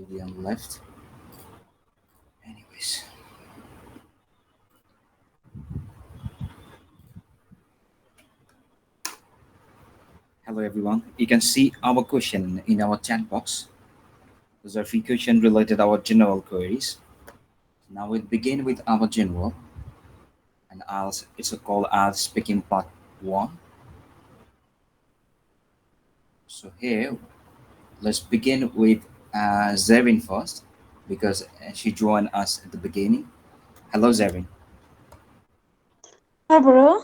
TV on left. Anyways, hello everyone. You can see our question in our chat box. Those are a few questions related to our general queries. Now we'll begin with our general, and it's called as speaking part one. So here, let's begin with Zevin first, because she joined us at the beginning. Hello, Zevin. Hi, bro.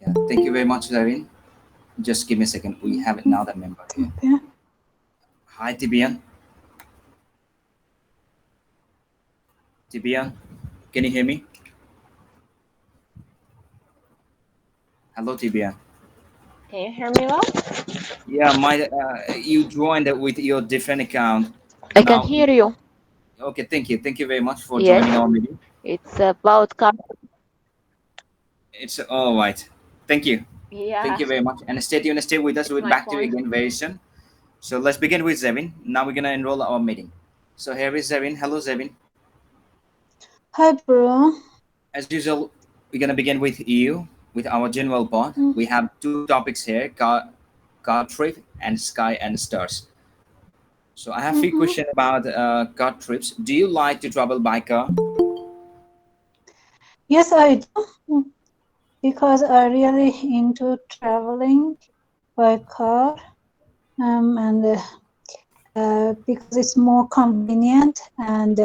Yeah, thank you very much, Zevin. Just give me a second. We have another member here. Okay. Hi, Tibian. Tibian, can you hear me? Hello, Tibian. Can you hear me well? Yeah, you joined with your different account. I can Now, hear you. okay, thank you. Thank you very much for Yes, joining our meeting. it's about car. It's all right. Thank you. Thank Yeah, you very much. And stay tuned, stay with us. it's We'll be my back to you phone. again very soon. So let's begin with Zevin. Now we're gonna enroll our meeting. So here is Zevin. Hello, Zevin. Hi, bro. As usual, we're gonna begin with you with our general part. Mm, We have two topics here: car trip and sky and stars. So I have a few Mm-hmm. questions about car trips. Do you like to travel by car? Yes, I do. Because I really into traveling by car, and because it's more convenient, and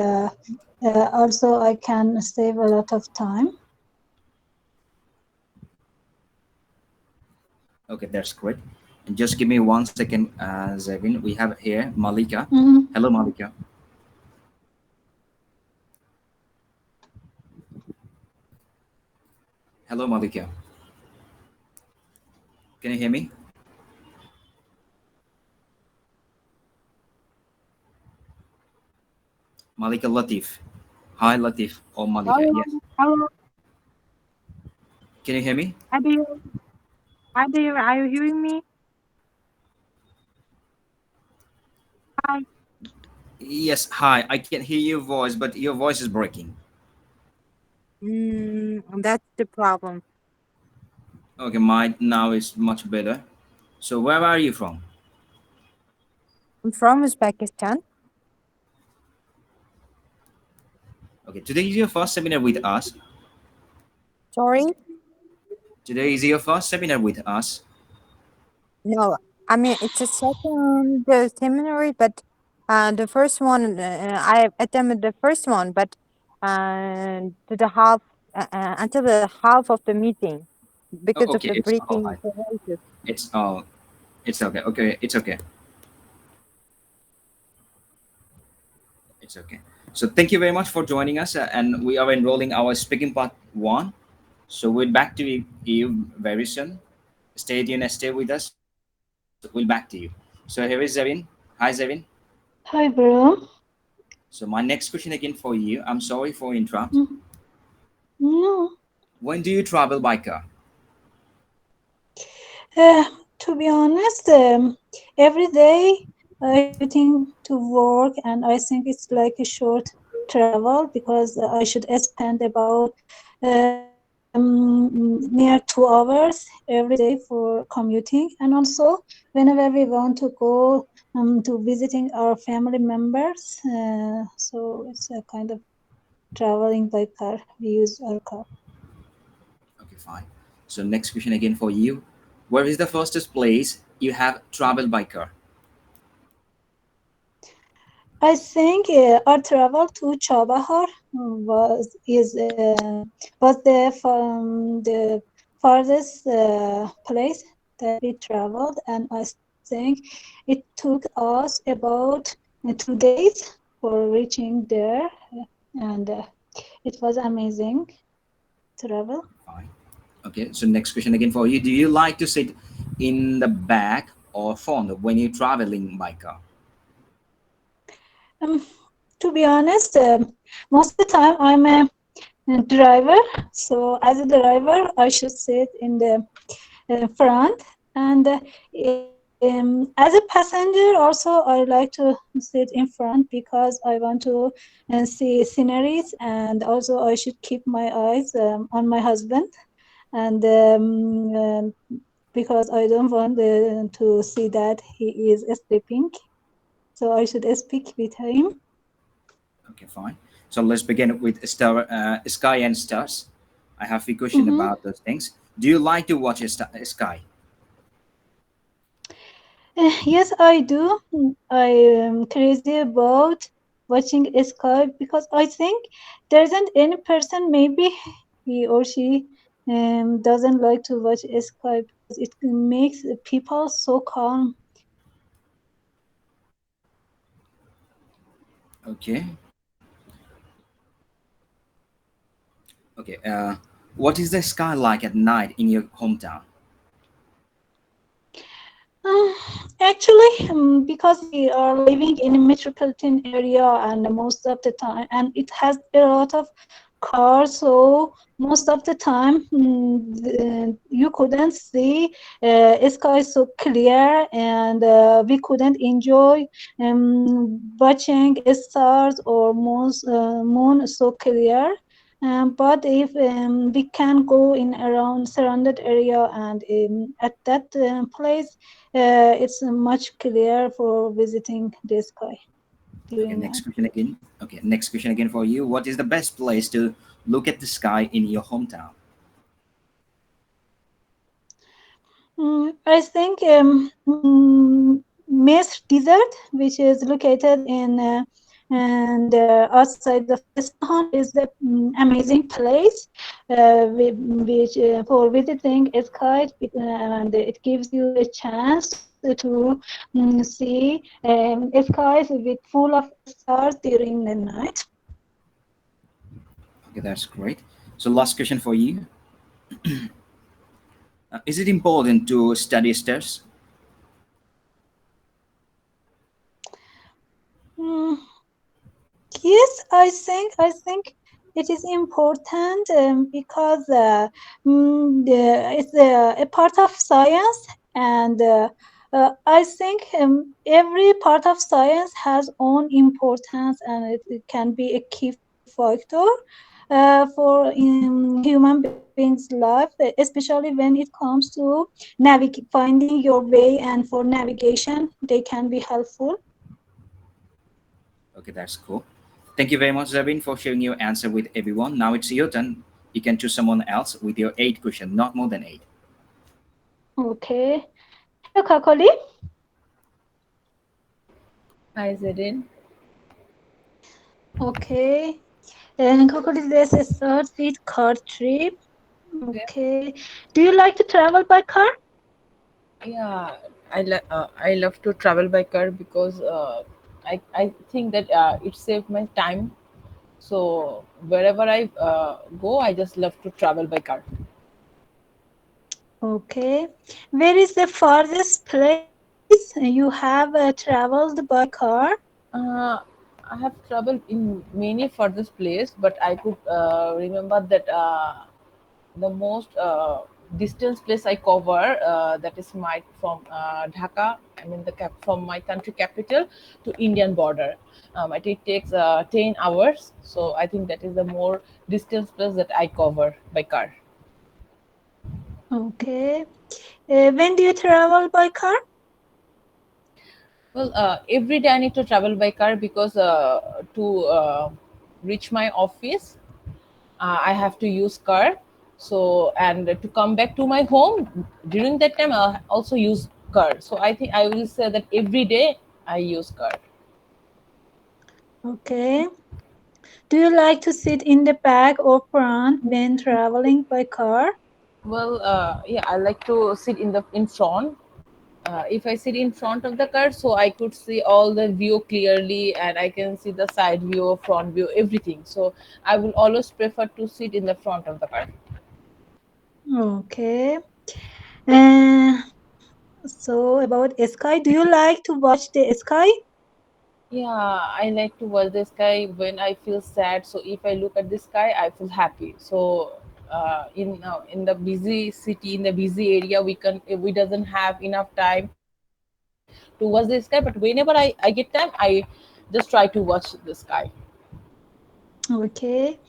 also I can save a lot of time. Okay, that's great. And just give me 1 second, Zevin. We have here Malika. Mm, Hello, Malika. Hello, Malika. Can you hear me? Malika Latif. Hi, Latif or Malika. Hello, Yes. hello. Can you hear me? Hi there. Hi there. Are you hearing me? Hi. Yes. Hi. I can hear your voice, but your voice is breaking. That's the problem. Okay, mine now is much better. So where are you from? I'm from Uzbekistan. Okay, today is your first seminar with us. Sorry. Today is your first seminar with us. No, I mean it's a second seminary, but the first one I attended the first one, but to the half until the half of the meeting Oh, because of okay, the it's all breaking right. voices. It's okay. Okay, it's okay. It's okay. So thank you very much for joining us, and we are enrolling our speaking part one. So we'll back to you very soon. Stay tuned and stay with us. We'll back to you. So here is Zevin. Hi, Zevin. hi, bro. So my next question again for you. I'm sorry for interrupt. Mm, no. When do you travel by car? Uh, to be honest, every day I commuting to work, and I think it's like a short travel because I should spend about near 2 hours every day for commuting, and also whenever we want to go to visiting our family members, so it's a kind of traveling by car. We use our car. Okay, fine. So next question again for you. Where is the fastest place you have traveled by car? I think our travel to Chabahar was the farthest place that we traveled, and I think it took us about 2 days for reaching there, and it was amazing travel. Fine. Okay, so next question again for you. Do you like to sit in the back or front when you're traveling by car? Um, to be honest, most of the time I'm a driver, so as a driver, I should sit in the front, and as a passenger, also I like to sit in front because I want to see sceneries, and also I should keep my eyes on my husband, and because I don't want to see that he is sleeping, so I should speak with him. Okay, fine. So let's begin with sky and stars. I have a question Mhm. about those things. Do you like to watch a sky? Yes, I do. I am crazy about watching a sky because I think there isn't any person, maybe he or she doesn't like to watch a sky because it makes people so calm. Okay. Okay. What is the sky like at night in your hometown? Uh, Actually, because we are living in a metropolitan area, and most of the time, and it has a lot of cars, so most of the time, you couldn't see sky so clear, and we couldn't enjoy watching stars or moon so clear. But if we can go in around surrounded area, and at that place it's much clearer for visiting the sky Okay. during Next night. question again. Okay. Next question again for you. What is the best place to look at the sky in your hometown? I think Mist Desert, which is located in and outside of Isfahan, is the amazing place which for visiting a sky, and it gives you a chance to see skies with full of stars during the night. Okay, that's great. So last question for you. Is it important to study stars? Mm, Yes, I think it is important because it's a part of science, and I think every part of science has own importance, and it can be a key factor for human beings' life, especially when it comes to finding your way, and for navigation, they can be helpful. Okay, that's cool. Thank you very much, Zabin, for sharing your answer with everyone. Now it's your turn. You can choose someone else with your eight question, not more than eight. Okay. Hello, Kakoli. Hi, Zedin. Okay. And Kakoli, let's start with car trip. Okay. Okay. Do you like to travel by car? Yeah, I love to travel by car because I think that it saves my time. So wherever I go, I just love to travel by car. Okay. Where is the farthest place you have traveled by car? Uh, I have traveled in many furthest place, but I could remember that the most distance place I cover that is my from Dhaka. I mean from my country capital to Indian border. It takes 10 hours, so I think that is the more distance place that I cover by car. Okay. When do you travel by car? Well, every day I need to travel by car because to reach my office I have to use car. So and to come back to my home during that time I also use car. So I think I will say that every day I use car. Okay. Do you like to sit in the back or front when traveling by car? Well, yeah, I like to sit in front. If I sit in front of the car, so I could see all the view clearly, and I can see the side view, front view, everything. So I will always prefer to sit in the front of the car. Okay. Uh, so about sky, do you like to watch the sky? Yeah, I like to watch the sky when I feel sad. So if I look at the sky, I feel happy. So in the busy city, in the busy area, we doesn't have enough time to watch the sky. But whenever I get time, I just try to watch the sky. Okay.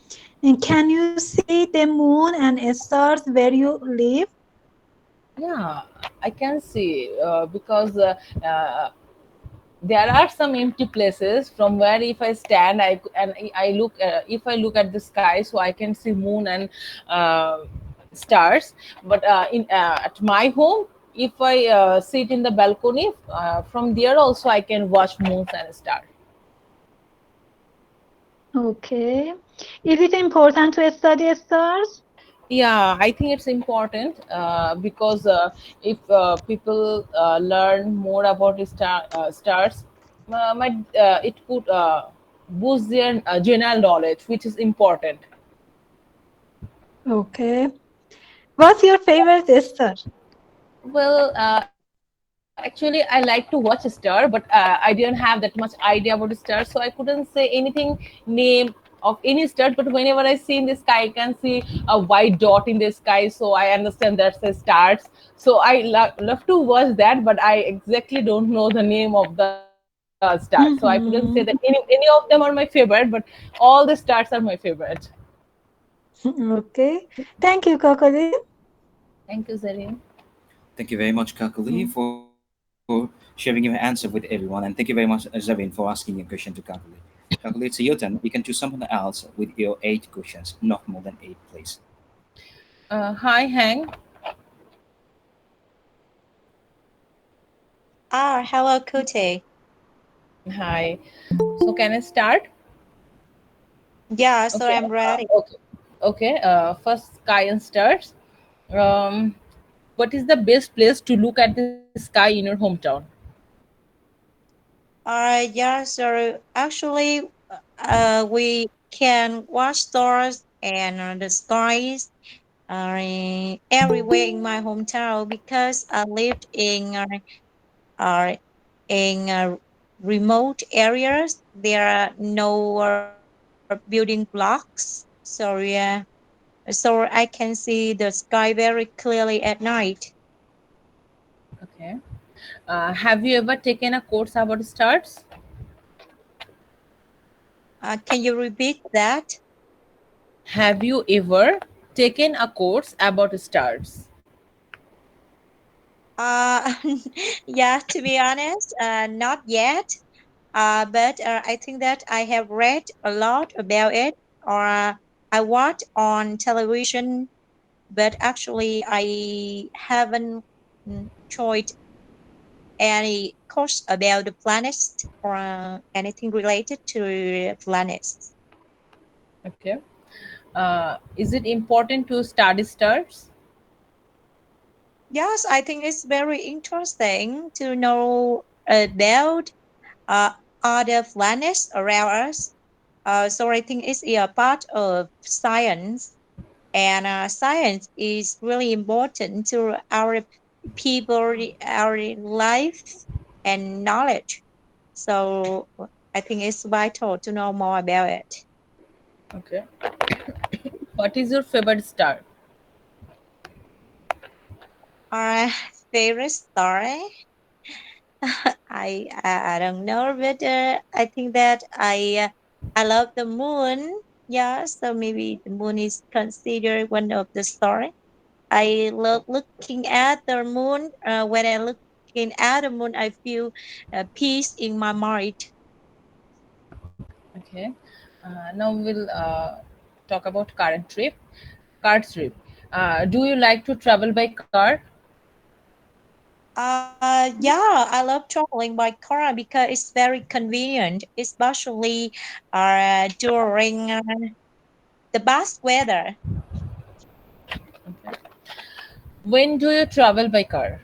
And can you see the moon and stars where you live? Yeah, I can see because there are some empty places from where if I stand and I look if I look at the sky, so I can see moon and uh, stars. But in at my home, if I sit in the balcony, from there also I can watch moons and stars. Okay. Is it important to study stars? Yeah, I think it's important because if people learn more about stars, might it could boost their general knowledge, which is important. Okay. What's your favorite star? Well, actually, I like to watch a star, but I didn't have that much idea about the stars, so I couldn't say anything name of any stars. But whenever I see in the sky, I can see a white dot in the sky, so I understand that's the stars. So I love to watch that, but I exactly don't know the name of the stars, so I couldn't say that any Mhm. of them are my favorite, but all the stars are my favorite. Okay. Thank you, Kakali. Thank you, Zareen. Thank you very much, Kakali, Mm. for sharing your answer with everyone. And thank you very much, Zavin, for asking your question to Kakali. Kakali, it's your turn. You can choose someone else with your 8 questions, not more than 8, please. Hi, Hang. Ah, hello, Kute. Hi. So can I start? Yeah, so Okay. I'm ready. Okay. Okay. First, sky and stars. Um, what is the best place to look at the sky in your hometown? Yeah, so actually, we can watch stars and the skies everywhere in my hometown because I lived uh, in remote areas. There are no building blocks, so yeah, so I can see the sky very clearly at night. Okay. Have you ever taken a course about stars? Can you repeat that? Have you ever taken a course about stars? Uh, yeah, to be honest, not yet. But I think that I have read a lot about it, or I watched on television, but actually I haven't tried any course about the planets or anything related to planets. Okay. Is it important to study stars? Yes, I think it's very interesting to know about uh, other planets around us. So I think it's a part of science, and science is really important to our people, our life and knowledge. So I think it's vital to know more about it. Okay. What is your favorite star? Our favorite story, I don't know, but I think that I love the moon. Yeah, so maybe the moon is considered one of the story. I love looking at the moon. When I looking at the moon, I feel peace in my mind. Okay. Now we'll talk about current trip. Car trip. Do you like to travel by car? Yeah, I love traveling by car because it's very convenient, especially during the bad weather. Okay. When do you travel by car?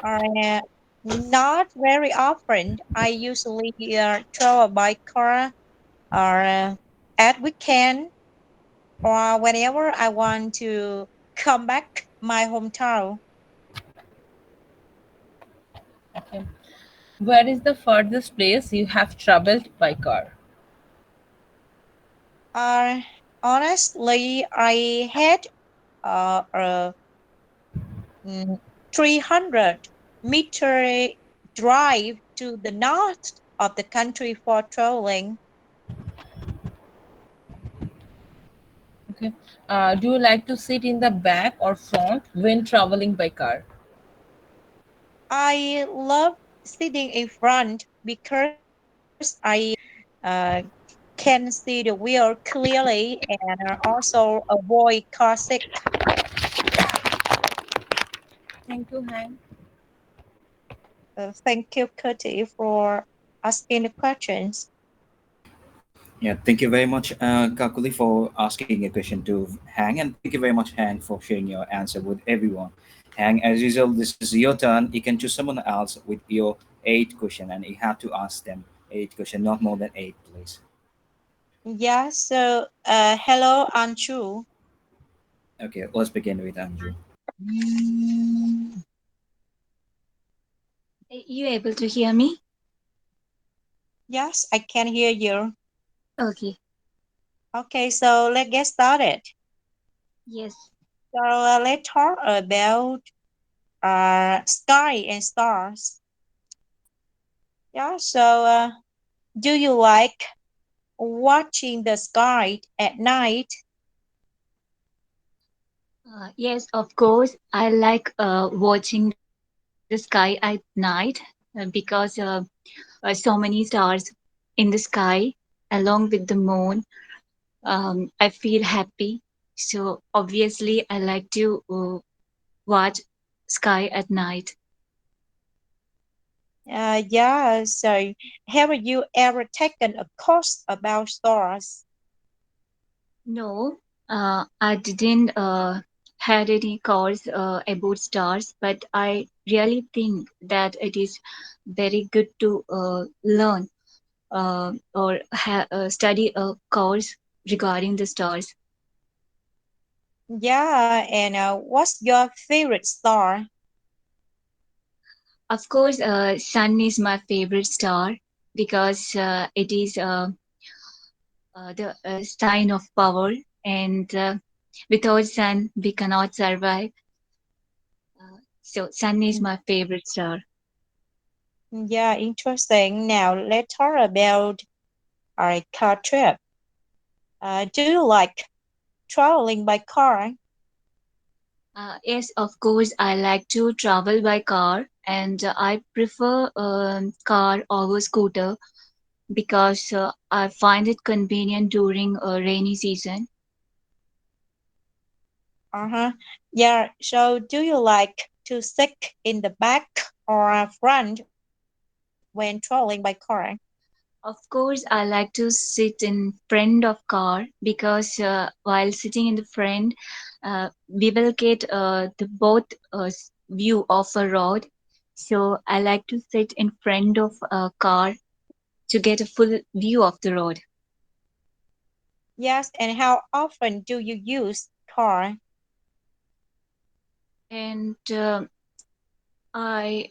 Uh, Not very often. I usually travel by car at weekend or whenever I want to come back my hometown. Okay. Where is the furthest place you have traveled by car? Uh, Honestly, I had uh, uh, 300 meter drive to the north of the country for traveling. Okay. Do you like to sit in the back or front when traveling by car? I love sitting in front because I can see the wheel clearly and also avoid car sick. Thank you, Han. Thank you, Curtis, for asking the questions. Yeah, thank you very much, Kakuli, for asking a question to Hang, and thank you very much, Hang, for sharing your answer with everyone. Hang, as usual, this is your turn. You can choose someone else with your eight question, and you have to ask them eight question, not more than eight, please. Yeah, so hello, Anju. Okay, let's begin with Andrew. You able to hear me? Yes, I can hear you. Okay. Okay, so let's get started. Yes. So let's talk about sky and stars. Yeah, so do you like watching the sky at night? Yes, of course. I like watching the sky at night because so many stars in the sky along with the moon. I feel happy. So obviously, I like to watch sky at night. Yeah, so have you ever taken a course about stars? No, I didn't had any course about stars, but I really think that it is very good to learn or study a course regarding the stars. Yeah, and what's your favorite star? Of course, sun is my favorite star because it is the sign of power, and without sun we cannot survive. So sun is my favorite star. Yeah, interesting. Now let's talk about our car trip. Do you like traveling by car? Yes, of course, I like to travel by car, and I prefer car over scooter because I find it convenient during rainy season. Uh-huh. Yeah, so do you like to sit in the back or front when traveling by car? Of course, I like to sit in front of car because while sitting in the front, we will get the both view of a road. So I like to sit in front of a car to get a full view of the road. Yes, and how often do you use car? And I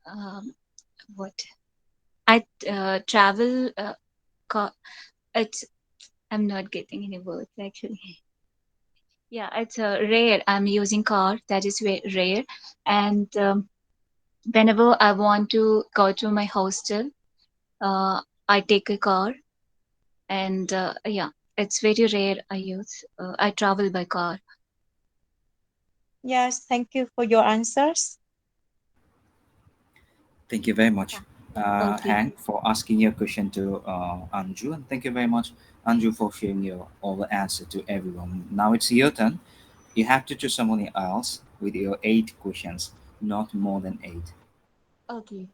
um, what I travel. It's I'm not getting any words actually. Yeah, it's rare. I'm using car. That is rare. And whenever I want to go to my hostel, I take a car. And yeah, it's very rare. I travel by car. Yes, thank you for your answers. Thank you very much, Okay. Hank, for asking your question to Anju, and thank you very much, Anju, for sharing your all the answer to everyone. Now it's your turn. You have to choose someone else with your eight questions, not more than eight. Okay.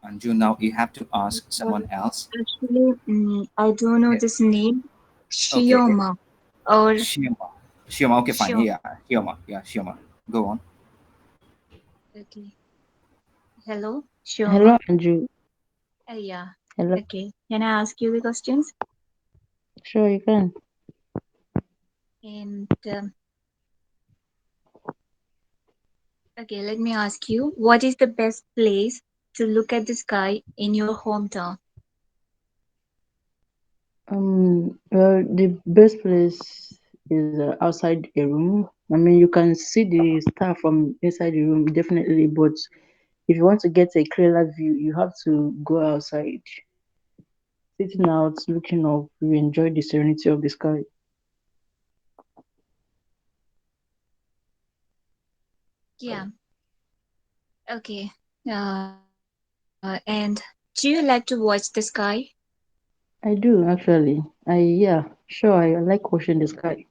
Anju, now you have to ask Uh, someone else. Actually, I don't know Yeah. this name. Okay, Shioma or Shioma. Shioma, okay, fine. Shioma. Yeah, Shioma. Yeah, Shioma. Go on. Okay. Hello, Hello, Shioma. Andrew. Yeah. Hello. Okay. Can I ask you the questions? Sure, you can. And okay, let me ask you, what is the best place to look at the sky in your hometown? Well, the best place is outside a room. I mean, you can see the star from inside the room, definitely. But if you want to get a clearer view, you have to go outside. Sitting out, looking up, you enjoy the serenity of the sky. Yeah, okay. And do you like to watch the sky? I do actually. Yeah, sure. I like watching the sky.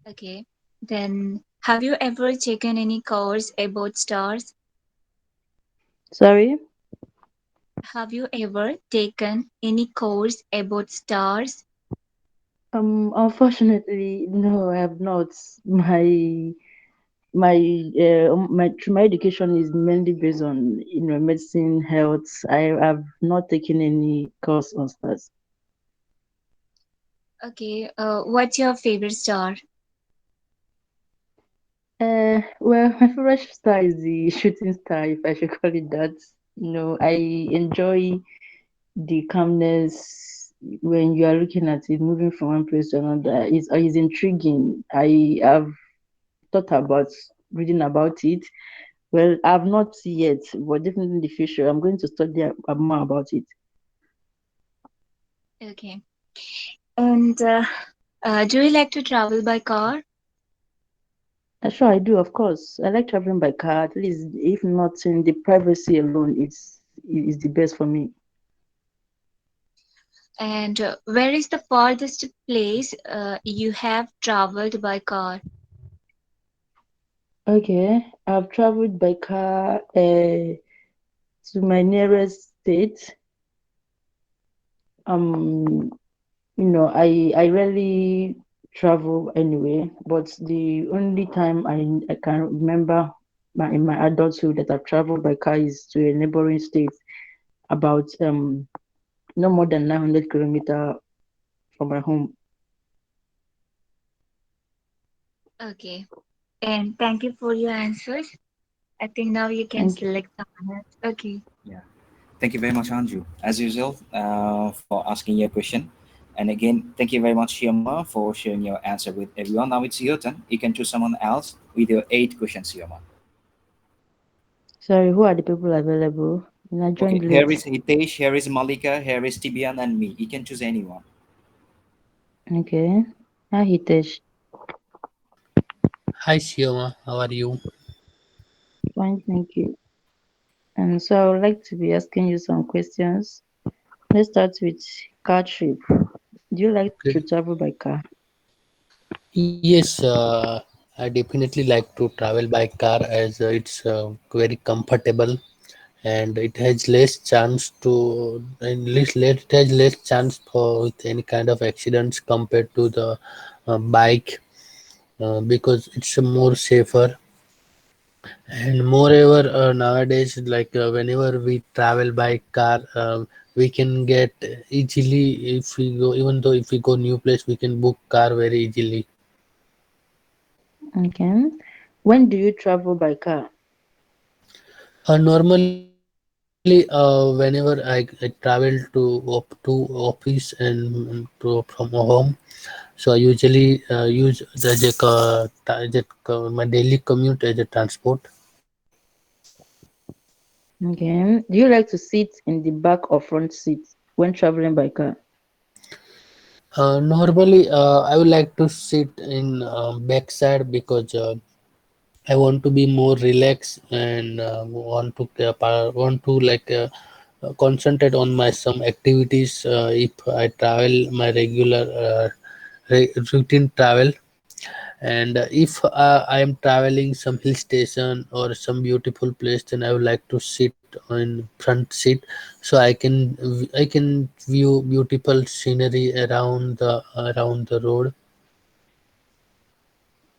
Okay. Then, have you ever taken any course about stars? Sorry. Have you ever taken any course about stars? Unfortunately, no, I have not. My education is mainly based on medicine, health. I have not taken any course on stars. Okay. What's your favorite star? Well, my favorite star is the shooting star, if I should call it that. I enjoy the calmness when you are looking at it, moving from one place to another. It's intriguing. I have thought about reading about it. Well, I've not yet, but definitely in the future, I'm going to study more about it. Okay. And do you like to travel by car? Sure, I do, of course. I like traveling by car. At least, if not in the privacy alone, is the best for me. And where is the farthest place you have traveled by car? Okay, I've traveled by car to my nearest state. Um, I rarely travel anyway, but the only time I can remember in my adulthood that I've traveled by car is to a neighboring state, about no more than 900 kilometer from my home. Okay. And thank you for your answers. I think now you can Thank you. select someone else. Okay. Yeah. Thank you very much, Anju, as usual, for asking your question. And again, thank you very much, Shiyama, for sharing your answer with everyone. Now it's your turn. You can choose someone else with your 8 questions, Shiyama. Sorry, who are the people available? I Okay, joined here late. is Hitesh, here is Malika, here is Tibian, and me. You can choose anyone. Okay. Hi, Hitesh. Hi Shioma, how are you? Fine, thank you. And so I would like to be asking you some questions. Let's start with car trip. Do you like to Okay. travel by car? Yes, I definitely like to travel by car as it's very comfortable and it has less chance to and it has less chance for with any kind of accidents compared to the bike because it's more safer. And moreover, nowadays, like whenever we travel by car, we can get easily if we go, even though if we go new place, we can book car very easily. Okay. When do you travel by car? Normally, whenever I travel to office and from home, so I usually use my daily commute as a transport. Okay. Do you like to sit in the back or front seat when traveling by car? Normally, I would like to sit in backside because I want to be more relaxed and want to concentrate on my some activities if I travel my regular routine travel. And if I am traveling some hill station or some beautiful place, then I would like to sit on front seat so I can view beautiful scenery around the road.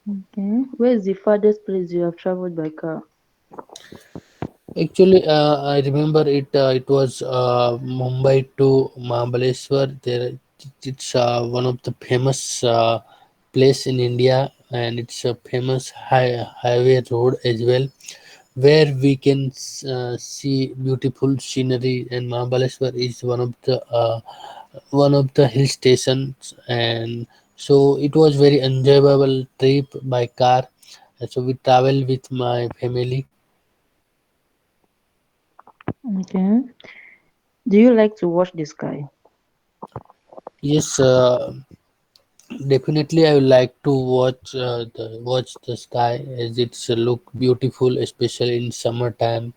Okay. Where is the farthest place you have traveled by car? Actually, I remember it. It was Mumbai to Mahabaleshwar. It's one of the famous place in India, and it's a famous highway road as well. where we can see beautiful scenery, and Mahabaleshwar is one of the hill stations, and so it was very enjoyable trip by car. And so we travel with my family. Okay. Do you like to watch the sky? Yes, definitely I would like to watch the sky as it's look beautiful, especially in summertime,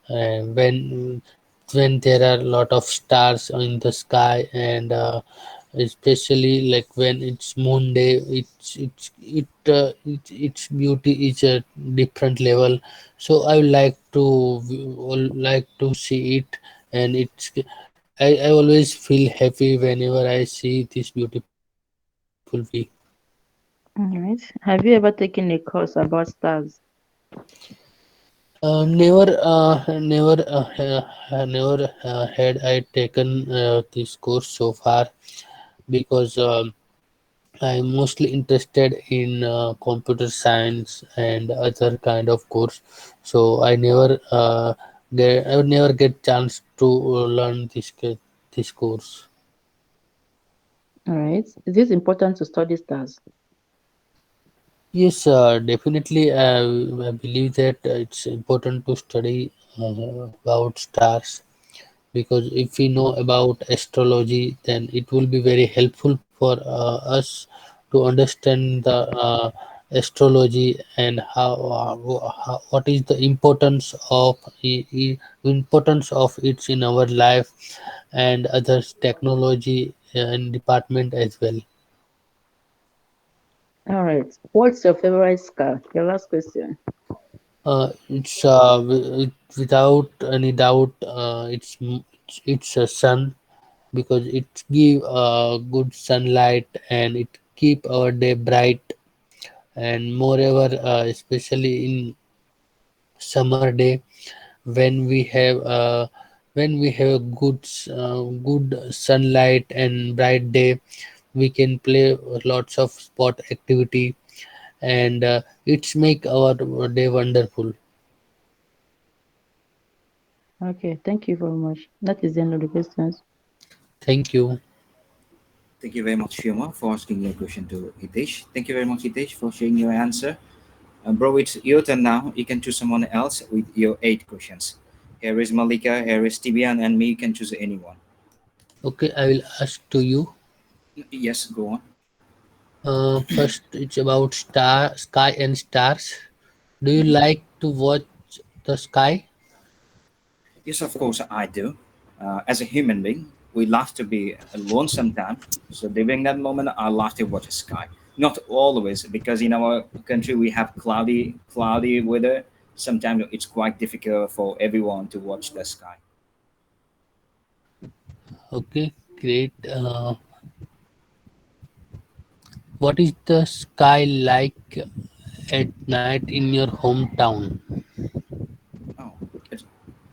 when there are a lot of stars in the sky, and especially like when it's moon day, its beauty is a different level. So I would like to see it, and I always feel happy whenever I see this beautiful view. All right. Have you ever taken a course about stars? Never had I taken this course so far, because I'm mostly interested in computer science and other kind of course. So I would never get chance to learn this course. All right. Is it important to study stars? Yes, definitely. I believe that it's important to study about stars, because if we know about astrology, then it will be very helpful for us to understand the astrology, and what is the importance of it in our life, and others technology and department as well. All right. What's your favorite sky? Your last question. Without any doubt, it's a sun, because it give good sunlight, and it keep our day bright. And moreover, especially in summer day, when we have uh, a good sunlight and bright day, we can play lots of sport activity, and it's make our day wonderful. Okay. Thank you very much. That is the end of the questions. Thank you. Thank you very much, Shima, for asking your question to Hitesh. Thank you very much, Hitesh, for sharing your answer. Bro, it's your turn now. You can choose someone else with your 8 questions. Here is Malika, here is Tibian, and me. You can choose anyone. Okay, I will ask to you. Yes, go on. First, it's about sky and stars. Do you Mhm. like to watch the sky? Yes, of course, I do. As a human being, we love to be alone sometimes. So during that moment, I love to watch the sky. Not always, because in our country we have cloudy weather. Sometimes it's quite difficult for everyone to watch the sky. Okay, great. What is the sky like at night in your hometown? Oh, it's,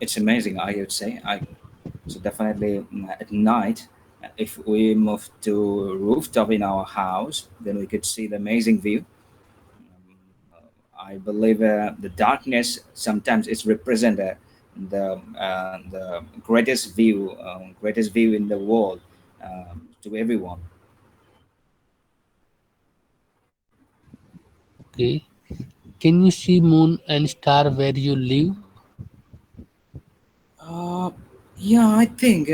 it's amazing, I would say. So definitely at night, if we move to rooftop in our house, then we could see the amazing view. I believe the darkness sometimes is represent the greatest view in the world to everyone. Okay. Can you see moon and star where you live? Uh, yeah, I think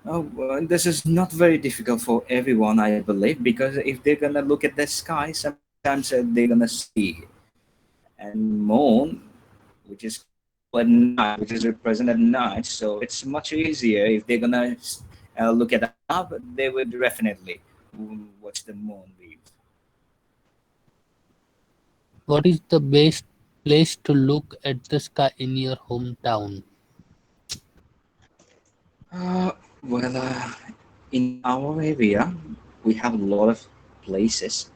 well, this is not very difficult for everyone, I believe, because if they're gonna look at the sky, sometimes they're gonna see and moon, which is cool at night, which is represented at night. So it's much easier if they're gonna look at up. They would definitely watch the moon leave. What is the best place to look at the sky in your hometown? Uh, well, in our area, we have a lot of places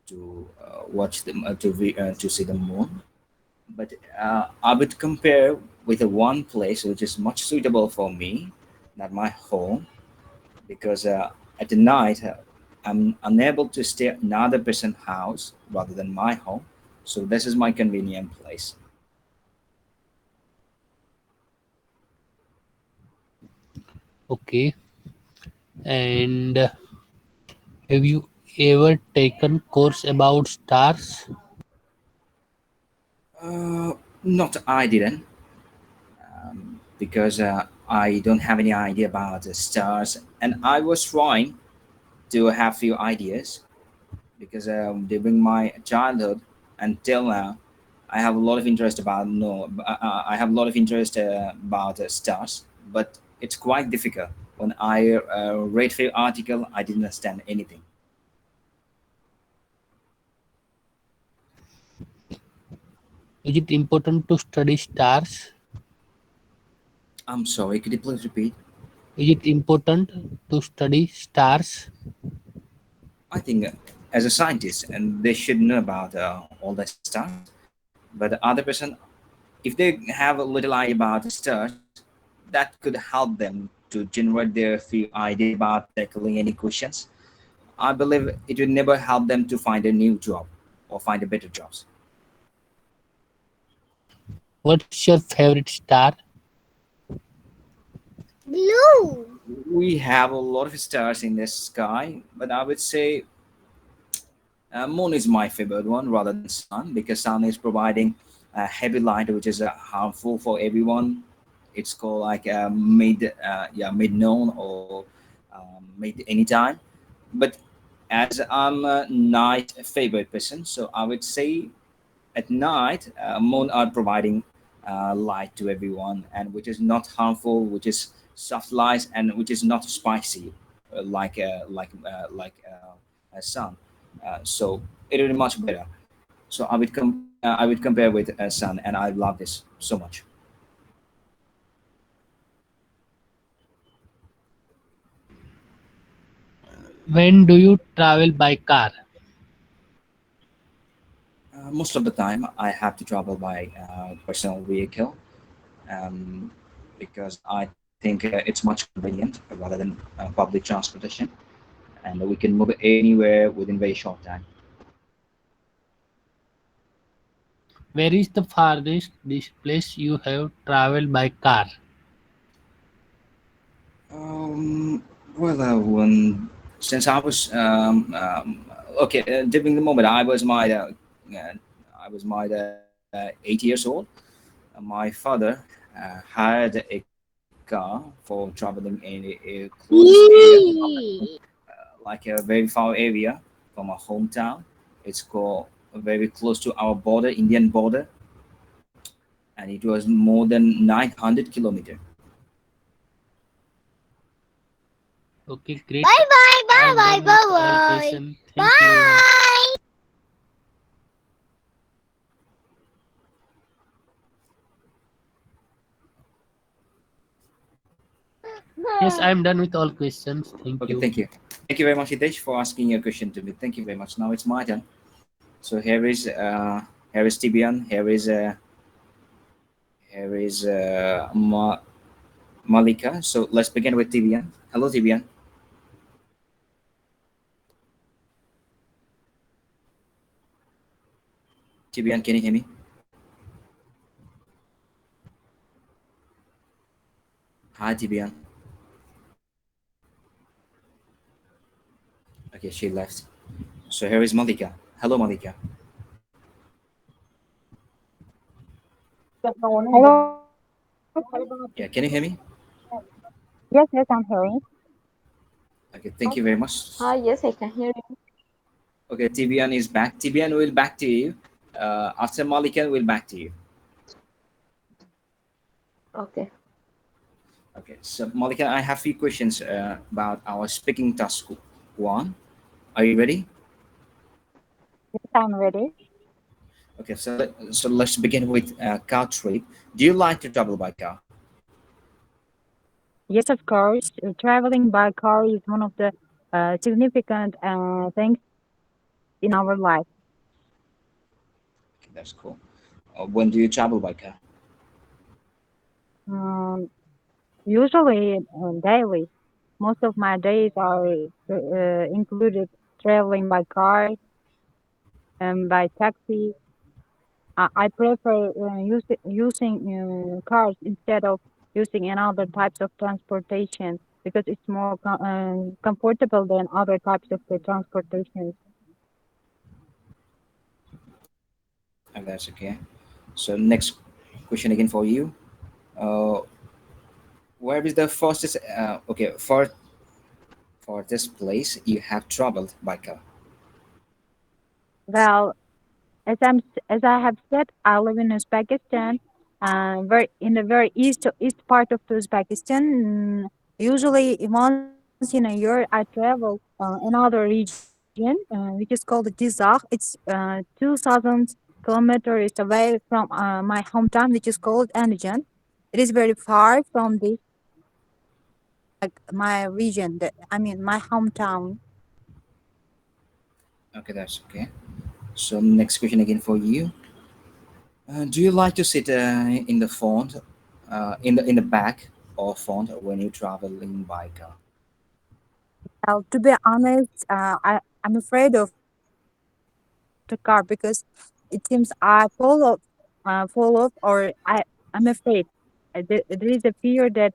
to to see the moon. But I would compare with the one place which is much suitable for me, not my home, because at the night I'm unable to stay at another person's house rather than my home. So this is my convenient place. Okay, and have you ever taken course about stars? Not I didn't, because I don't have any idea about the stars, and I was trying to have few ideas because during my childhood until now, I have a lot of interest about no, I have a lot of interest about stars, but it's quite difficult. When I read few article, I didn't understand anything. Is it important to study stars? I'm sorry, could you please repeat? Is it important to study stars? I think as a scientist, and they should know about all the stars. But the other person, if they have a little idea about the stars, that could help them to generate their few idea about tackling any questions. I believe it will never help them to find a new job or find a better jobs. What's your favorite star? We have a lot of stars in the sky, but I would say moon is my favorite one rather than sun because sun is providing heavy light which is harmful for everyone. It's called like mid noon or mid anytime. But as I'm a night favorite person, so I would say at night moon are providing light to everyone and which is not harmful, which is soft light and which is not spicy like a sun. So it will be much better. So I would compare with sun, and I love this so much. When do you travel by car? Most of the time, I have to travel by personal vehicle um, because I think it's much convenient rather than public transportation, and we can move anywhere within very short time. Where is the farthest this place you have traveled by car? Um, well, since I was okay during the moment I was my 8 years old. My father hired a car for traveling in a closest area, like a very far area from our hometown. It's called very close to our border, Indian border, and it was more than 900 kilometer. Okay, great. I am done with all questions. Thank you. Yes, I am done with all questions. Thank Okay, you. thank you. Thank you very much, Hitesh, for asking your question to me. Thank you very much. Now it's my turn. So here is Tibian. Here is Malika. So let's begin with Tibian. Hello, Tibian. Tibian, can you hear me? Hi, Tibian. Okay, she left. So here is Malika. Hello, Malika. Hello. Yeah, can you hear me? Yes, yes, I'm hearing. Okay, thank you very much. Hi, yes, I can hear you. Okay, Tibian is back. Tibian will back to you. After Malika, will back to you. Okay. Okay, so Malika, I have few questions about our speaking task one. Are you ready? Yes, I'm ready. Okay, so let's begin with car trip. Do you like to travel by car? Yes, of course. Traveling by car is one of the significant things in our life. Okay, that's cool. When do you travel by car? Um, Usually daily. Most of my days are included traveling by car and by taxi. I prefer using cars instead of using another types of transportation. because it's more comfortable than other types of the transportation. And that's okay. So next question again for you. Uh, where is the fastest? Okay, for this place you have traveled by car. Well, as I have said, I live in Uzbekistan, very in the very east part of the Uzbekistan. Usually, once in a year, I travel another region, which is called Dizakh. It's 2,000 kilometers away from my hometown, which is called Andijan. It is very far from this, my region. I mean, my hometown. Okay, that's okay. So next question again for you. Do you like to sit in the front, in the back or front when you traveling by car? To be honest, I'm afraid of the car because it seems I fall off or I'm afraid. There is a fear that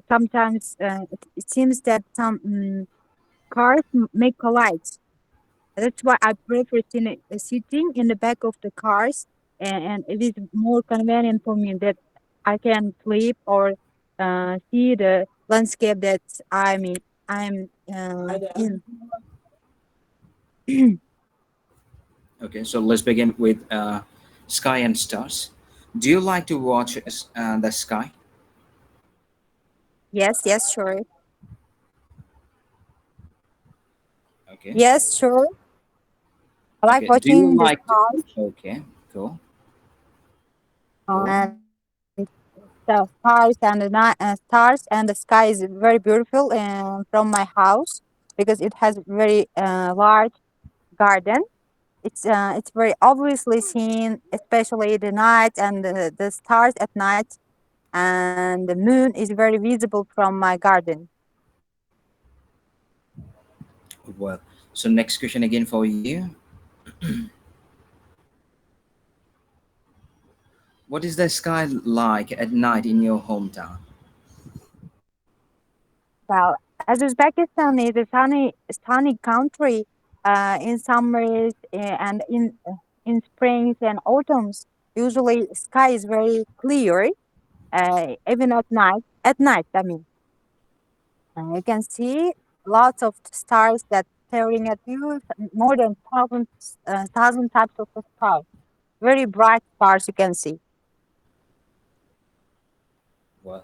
sometimes it seems that some cars may collide. That's why I prefer sitting in the back of the cars, and it is more convenient for me that I can sleep or see the landscape that I'm in. Okay, so let's begin with sky and stars. Do you like to watch the sky? Yes, yes, sure. Okay. Yes, sure. I like Okay. Do you watching the like? stars Okay. Cool. Cool. and the stars and the sky is very beautiful from my house because it has very large garden. It's very obviously seen, especially the night and the stars at night, and the moon is very visible from my garden. Well, so next question again for you. What is the sky like at night in your hometown? Well, as Uzbekistan is a sunny country, in summers and in springs and autumns, usually sky is very clear, even at night. At night, I mean, you can see lots of stars that staring at you, more than thousand types of the stars. Very bright stars you can see. Well,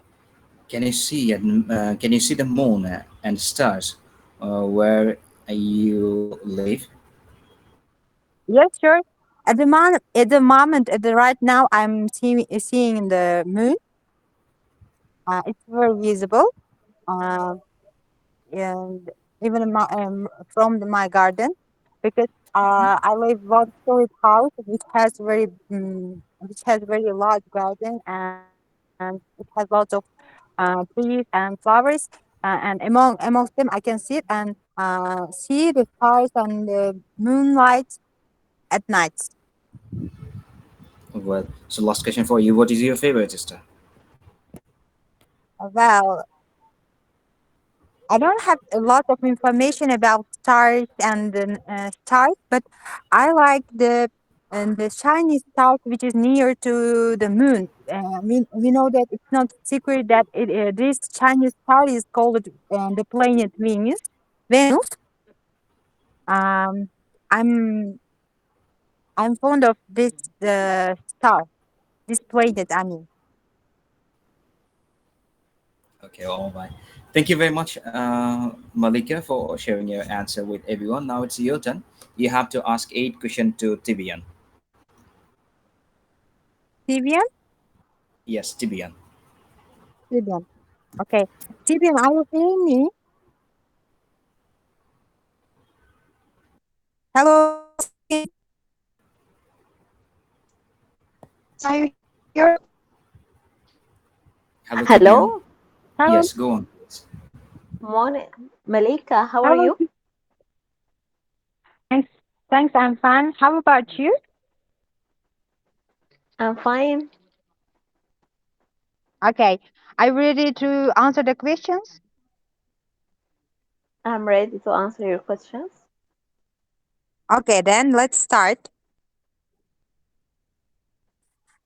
can you see the moon and stars where you live? Yes, sure. At the right now, I'm seeing the moon. It's very visible, uh, and even my garden, because I live one story house which has very large garden, and it has lots of trees and flowers. And amongst them, I can sit and see the stars and the moonlight at night. Well, so last question for you. What is your favorite star? Well, I don't have a lot of information about stars and stars, but I like the shiny star which is near to the moon. We know that it's not secret that this shiny star is called the planet Venus. Venus. Um, I'm I'm fond of this star, this planet. I mean, Okay, all right. Thank you very much, Malika, for sharing your answer with everyone. Now it's your turn. You have to ask 8 questions to Tibian. Tibian, Yes, Tibian. Tibian. Okay, Tibian, are you hearing me? Hello, Tibian. Are you here? Hello, Tibian. Hello, Hello. Yes, go on, please. morning. Malika, how are Hello. you? Thanks. Thanks. I'm fine. How about you? I'm fine. Okay. Are you ready to answer the questions? I'm ready to answer your questions. Okay, then let's start.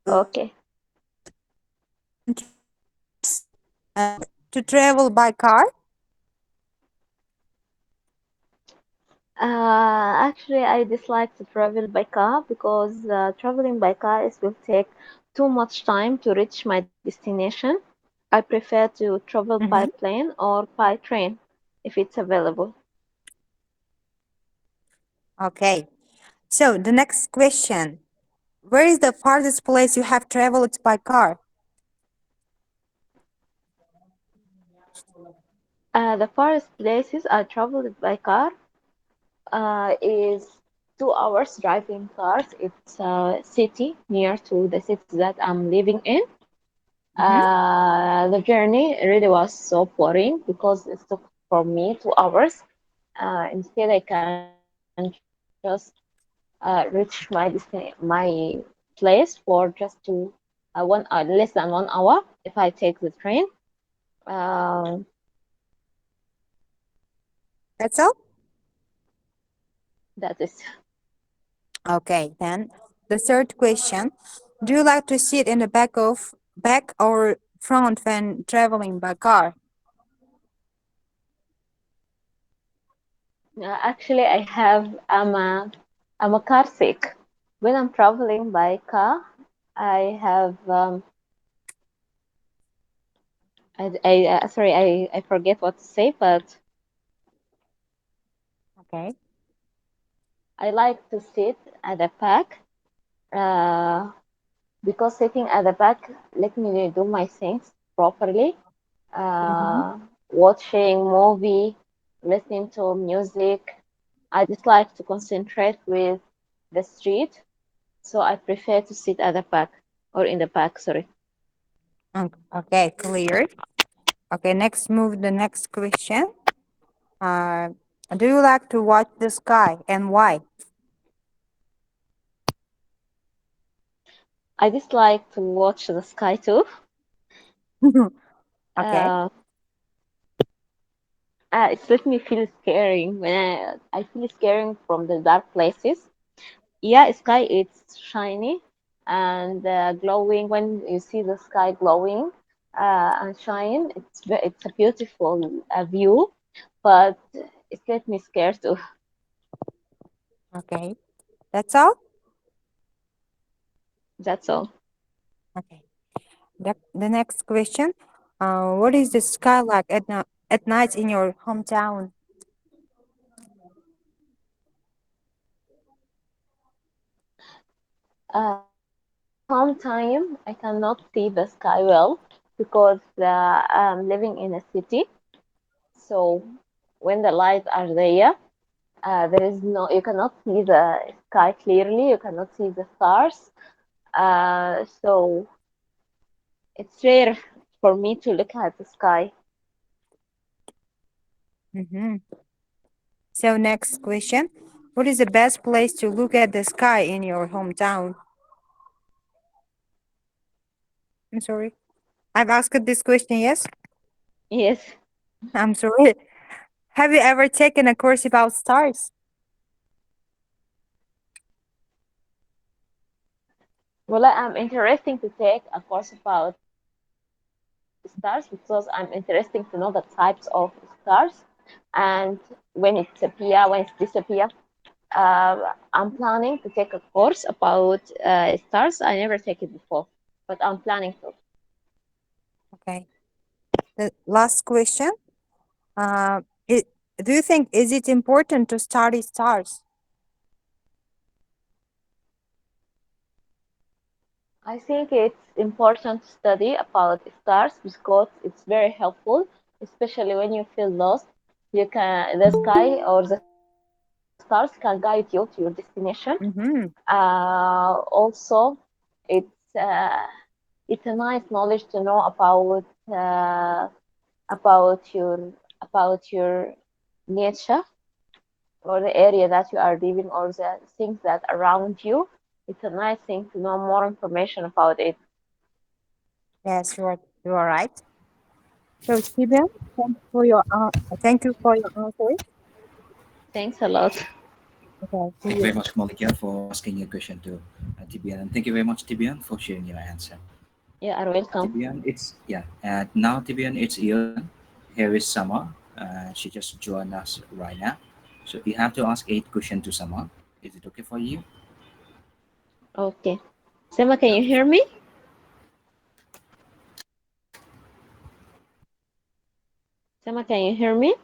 Okay. To choose to travel by car. Actually, I dislike to travel by car because traveling by car is will take too much time to reach my destination. I prefer to travel by Mm-hmm. plane or by train if it's available. Okay. So the next question. Where is the farthest place you have traveled by car? The farthest places I traveled by car is 2 hours driving cars. It's a city near to the city that I'm living in. Mm-hmm. The journey really was so boring because it took for me 2 hours. Instead, I can just reach my place for just less than 1 hour if I take the train. Um, That's all? that is. Okay, then the third question. Do you like to sit in the back or front when traveling by car? Actually, I'm a car sick. When I'm traveling by car, I have sorry, I forget what to say, but Okay. I like to sit at the back uh, because sitting at the back let me do my things properly. Mm-hmm. Watching movie, listening to music. I dislike to concentrate with the street, so I prefer to sit at the back or in the back. Sorry. Okay, clear. Okay, next move the next question. Uh, do you like to watch the sky and why? I dislike to watch the sky too. Okay. Uh, it's let me feel scary when I feel scaring from the dark places. Yeah, sky it's shiny and glowing. When you see the sky glowing and shine, it's a beautiful view, but it gets me scared too. Okay. That's all? That's all. Okay. The next question. What is the sky like at night in your hometown? In my hometown, I cannot see the sky well because I'm living in a city. So when the lights are there, there is no, you cannot see the sky clearly. You cannot see the stars. So it's rare for me to look at the sky. Mm-hmm. So next question. What is the best place to look at the sky in your hometown? I'm sorry. I've asked this question, yes? Yes. I'm sorry. Have you ever taken a course about stars? Well, I'm interested to take a course about stars because I'm interested to know the types of stars and when it's disappear. I'm planning to take a course about stars. I never take it before, but I'm planning to. Okay. The last question. Uh, it, do you think is it important to study stars? I think it's important to study about stars because it's very helpful, especially when you feel lost. You can the sky or the stars can guide you to your destination. Mm-hmm. Also, it's uh, it's a nice knowledge to know about your nature or the area that you are living or the things that around you. It's a nice thing to know more information about it. Yes, right. You are right. So, Stephen, thank you for your answers. Thanks a lot. Okay, see Thank you you. very much, Malika, for asking your question to Tibian, and thank you very much, Tibian, for sharing your answer. You are welcome. Tibian, it's yeah, and now Tibian, it's your turn. Here is Sama. She just joined us right now, so you have to ask 8 questions to Sama. Is it okay for you? Okay. Sema, can you Okay. hear me? Sema, can you hear me?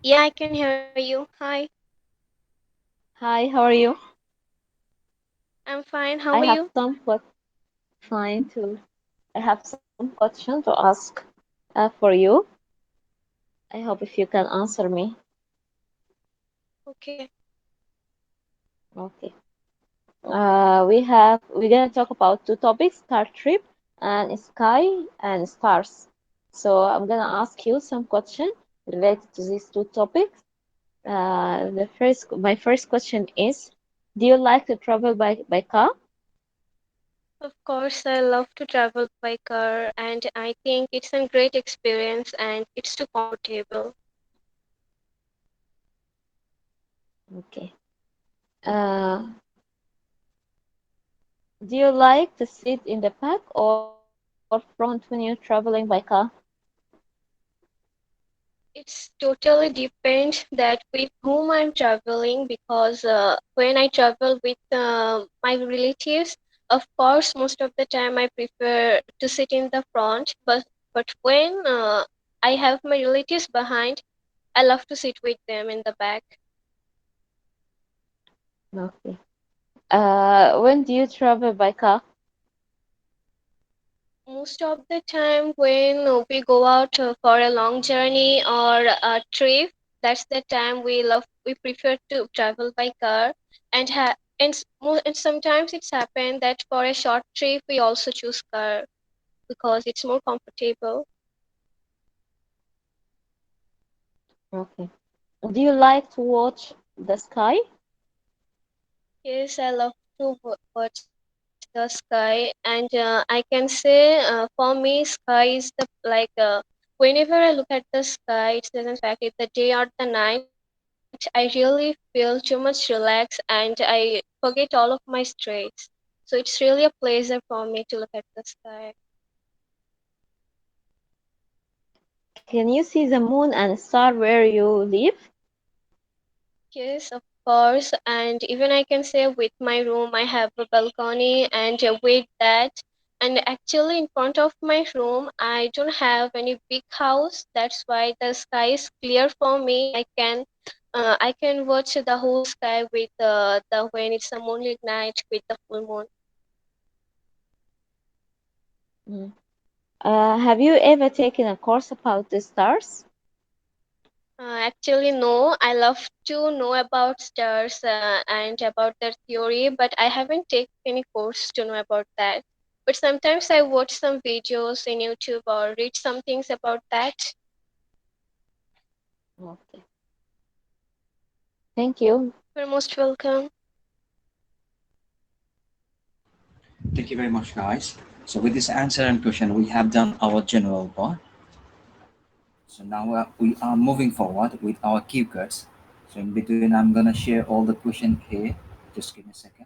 Yeah, I can hear you. Hi, Hi, how are you? I'm fine. How I are have you? some fine too. I have some question to ask for you. I hope if you can answer me. Okay. Okay. We're gonna talk about two topics: star trip and sky and stars. So I'm gonna ask you some question related to these two topics. My first question is, do you like to travel by car? Of course, I love to travel by car, and I think it's a great experience and it's too comfortable. Okay. Uh, do you like to sit in the back or front when you're traveling by car? It's totally depends that with whom I'm traveling because when I travel with my relatives, of course, most of the time I prefer to sit in the front, but when I have my relatives behind, I love to sit with them in the back. Okay. When do you travel by car? Most of the time when we go out for a long journey or a trip, that's the time we prefer to travel by car and sometimes it's happened that for a short trip we also choose car because it's more comfortable. Okay. Do you like to watch the sky? Yes, I love to watch the sky, and I can say for me, sky is the whenever I look at the sky, it doesn't matter if the day or the night. I really feel too much relaxed, and I forget all of my stress. So it's really a pleasure for me to look at the sky. Can you see the moon and star where you live? Yes, of course. And even I can say with my room, I have a balcony, and with that, and actually in front of my room, I don't have any big house. That's why the sky is clear for me. I can watch the whole sky with the when it's a moonlit night with the full moon. Mm. Have you ever taken a course about the stars? Actually, no. I love to know about stars and about their theory, but I haven't taken any course to know about that. But sometimes I watch some videos in YouTube or read some things about that. Okay. Thank you. You're most welcome. Thank you very much, guys. So with this answer and question, we have done our general part. So now we are moving forward with our keywords. So in between, I'm gonna share all the question here. Just give me a second.